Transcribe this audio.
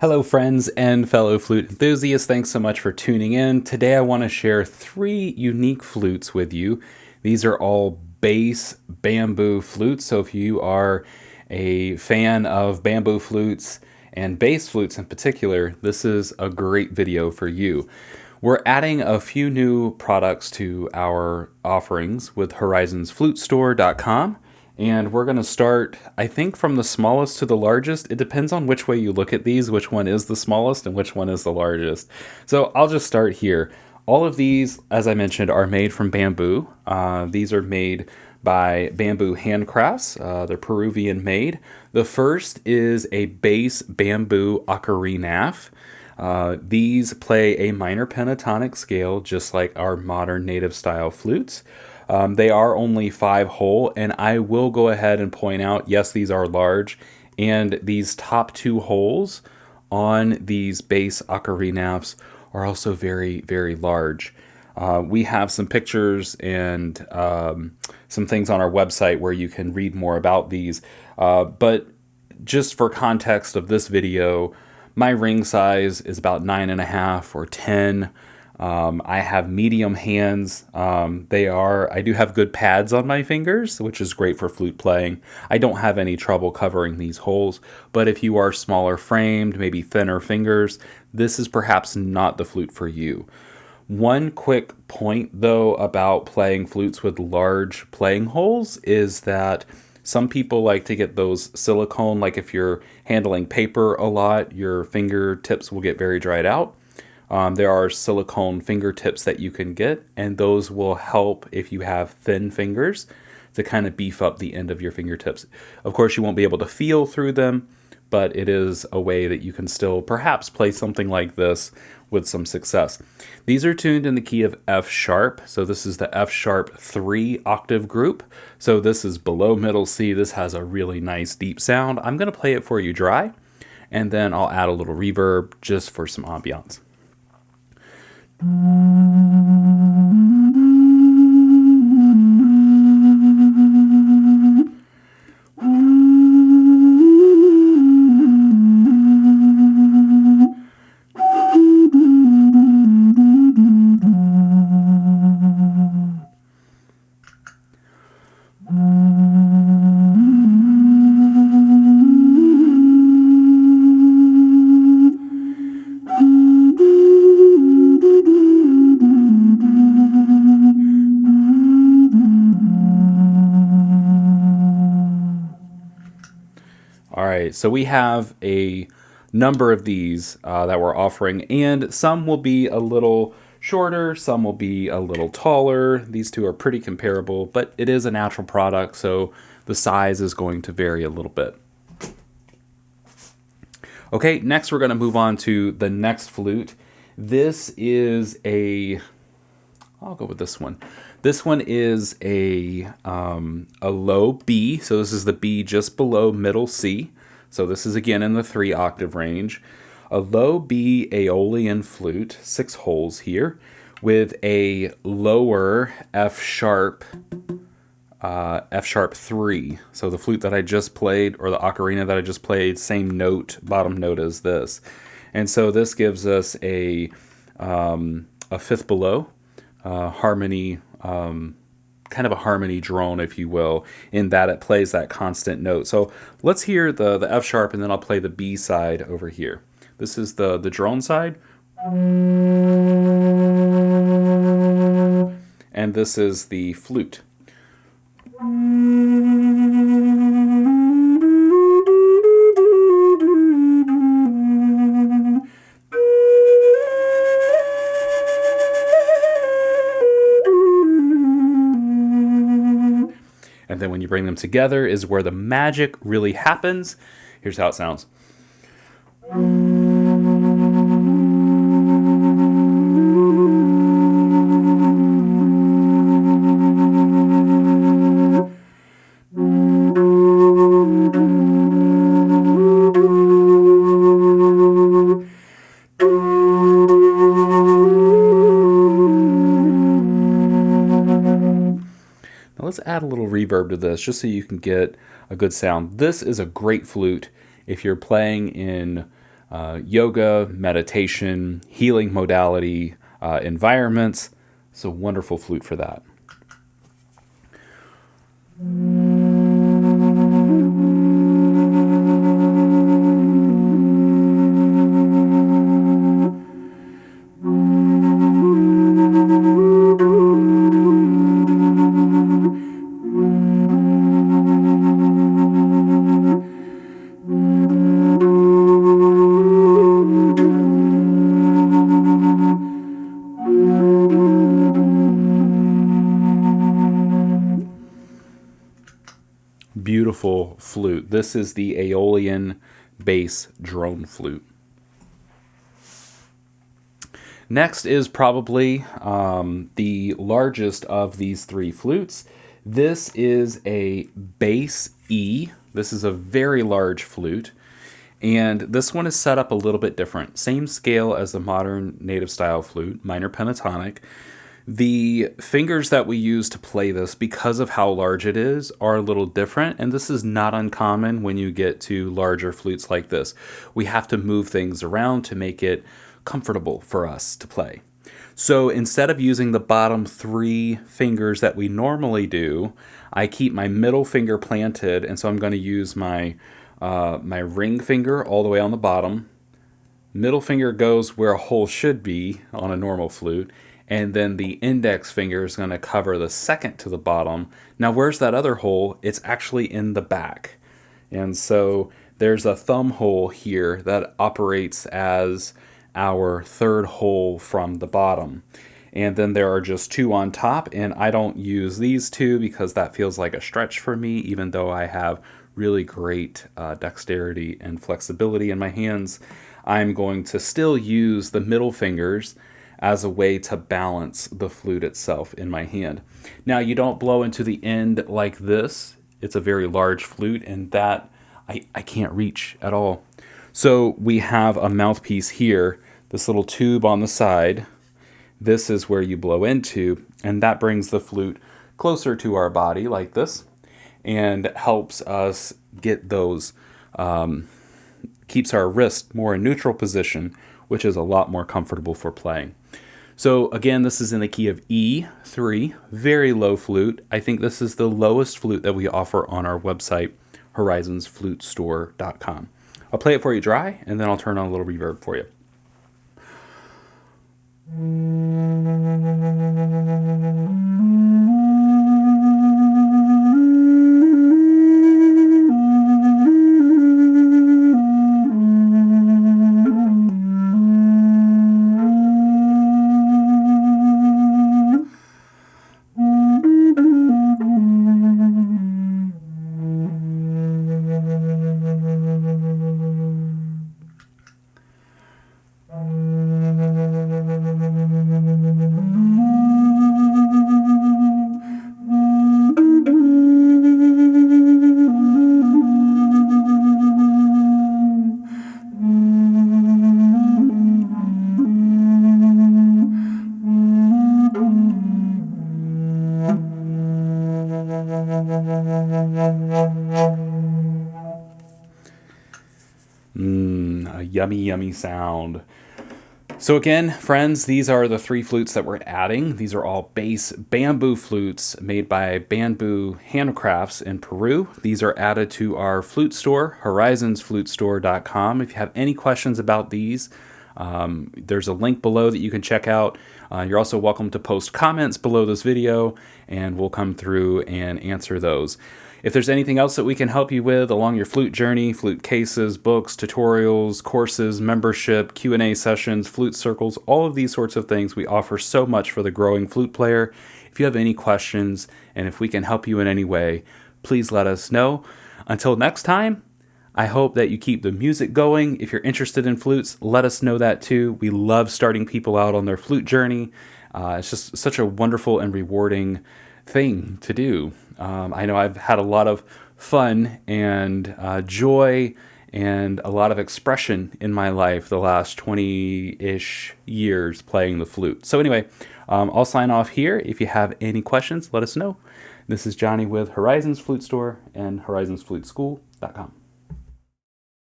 Hello friends and fellow flute enthusiasts, thanks so much for tuning in. Today I want to share 3 unique flutes with you. These are all bass bamboo flutes, so if you are a fan of bamboo flutes and bass flutes in particular, this is a great video for you. We're adding a few new products to our offerings with horizonsflutestore.com. And we're going to start, I think, from the smallest to the largest. It depends on which way you look at these, which one is the smallest and which one is the largest. So I'll just start here. All of these, as I mentioned, are made from bamboo. These are made by Bamboo Handcrafts. They're Peruvian made. The first is a Bass Bamboo OcariNAF. These play a minor pentatonic scale, just like our modern native style flutes. They are only 5-hole, and I will go ahead and point out, yes, these are large, and these top 2 holes on these Bass OcariNAFs are also very, very large. We have some pictures and some things on our website where you can read more about these, but just for context of this video, my ring size is about 9.5 or 10. I have medium hands. I do have good pads on my fingers, which is great for flute playing. I don't have any trouble covering these holes, but if you are smaller framed, maybe thinner fingers, this is perhaps not the flute for you. One quick point though about playing flutes with large playing holes is that some people like to get those silicone, like if you're handling paper a lot, your fingertips will get very dried out. There are silicone fingertips that you can get, and those will help if you have thin fingers to kind of beef up the end of your fingertips. Of course, you won't be able to feel through them, but it is a way that you can still perhaps play something like this with some success. These are tuned in the key of F sharp, so this is the F sharp 3 octave group. So this is below middle C. This has a really nice deep sound. I'm going to play it for you dry, and then I'll add a little reverb just for some ambiance. All right, so we have a number of these that we're offering, and some will be a little shorter, some will be a little taller. These two are pretty comparable, but it is a natural product, so the size is going to vary a little bit. Okay, next we're going to move on to the next flute. This is I'll go with this one. This one is a low B, so this is the B just below middle C. So this is again in the 3 octave range. A low B Aeolian flute, 6 holes here, with a lower F sharp 3. So the flute that I just played, or the ocarina that I just played, same note, bottom note as this. And so this gives us a 5th below harmony, kind of a harmony drone, if you will, in that it plays that constant note. So let's hear the F sharp, and then I'll play the B side over here. This is the drone side. And this is the flute. And then when you bring them together is where the magic really happens. Here's how it sounds. Now let's add a little reverb to this just so you can get a good sound. This is a great flute if you're playing in yoga, meditation, healing modality, environments. It's a wonderful flute for that. Beautiful flute. This is the Aeolian Bass Drone Flute. Next is probably the largest of these three flutes. This is a Bass E. This is a very large flute. And this one is set up a little bit different. Same scale as the modern native style flute, minor pentatonic. The fingers that we use to play this, because of how large it is, are a little different, and this is not uncommon when you get to larger flutes like this. We have to move things around to make it comfortable for us to play. So instead of using the bottom three fingers that we normally do, I keep my middle finger planted, and so I'm going to use my ring finger all the way on the bottom. Middle finger goes where a hole should be on a normal flute, and then the index finger is going to cover the second to the bottom. Now, where's that other hole? It's actually in the back. And so there's a thumb hole here that operates as our third hole from the bottom. And then there are just two on top, and I don't use these two because that feels like a stretch for me, even though I have really great dexterity and flexibility in my hands. I'm going to still use the middle fingers as a way to balance the flute itself in my hand. Now, you don't blow into the end like this. It's a very large flute, and that I can't reach at all. So we have a mouthpiece here, this little tube on the side. This is where you blow into, and that brings the flute closer to our body like this, and helps us get those, keeps our wrist more in neutral position, which is a lot more comfortable for playing. So again, this is in the key of E3, very low flute. I think this is the lowest flute that we offer on our website, horizonsflutestore.com. I'll play it for you dry, and then I'll turn on a little reverb for you. A yummy, yummy sound. So again, friends, these are the three flutes that we're adding. These are all bass bamboo flutes made by Bamboo Handicrafts in Peru. These are added to our flute store, horizonsflutestore.com. If you have any questions about these, there's a link below that you can check out. You're also welcome to post comments below this video, and we'll come through and answer those. If there's anything else that we can help you with along your flute journey, flute cases, books, tutorials, courses, membership, Q&A sessions, flute circles, all of these sorts of things, we offer so much for the growing flute player. If you have any questions, and if we can help you in any way, please let us know. Until next time, I hope that you keep the music going. If you're interested in flutes, let us know that too. We love starting people out on their flute journey. It's just such a wonderful and rewarding thing to do. I know I've had a lot of fun and joy and a lot of expression in my life the last 20-ish years playing the flute. So anyway, I'll sign off here. If you have any questions, let us know. This is Johnny with Horizons Flute Store and horizonsfluteschool.com.